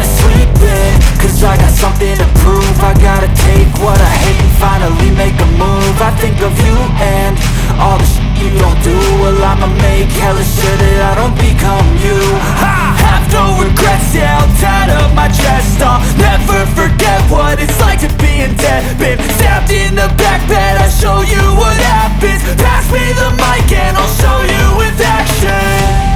wanna sleep in, cause I got something to prove. I gotta take what I hate and finally make a move. I think of you and all the shit you don't do. Well, I'ma make hella sure that I don't become you. I have no regrets, yeah, I'll tie up my chest. I'll never forget what it's like to be in debt. Been stabbed in the back bed, I'll show you what happens. Pass me the mic and I'll show you with action.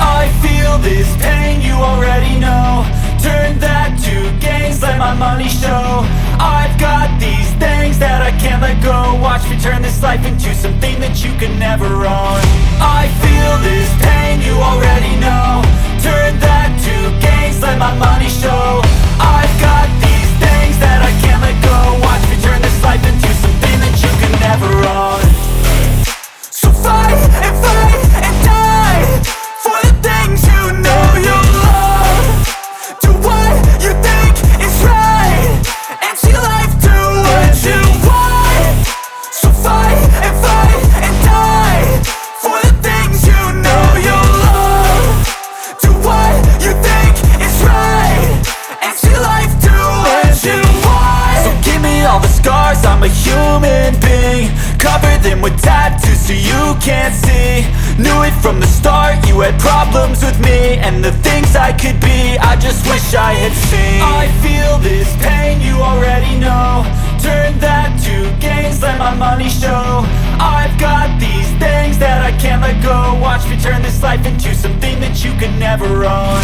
I feel this pain, you already know. Turn that to gains, let my money show. I've got these things that I can't let go. Watch me turn this life into something that you can never own. I feel this pain, you already know. Turn that to gains, let my money show. I've got these things that I can't let go. Watch me turn this life into something that you can never own. So fight and die for the things you know you love. Do what you think is right and see life do what you want. So fight and die for the things you know you love. Do what you think is right and see life do what you want. So give me all the scars, I'm a human being. Cover them with tattoos so you can't see. Knew it from the start, you had problems with me and the things I could be, I just wish I had seen. I feel this pain, you already know. Turn that to gains, let my money show. I've got these things that I can't let go. Watch me turn this life into something that you can never own.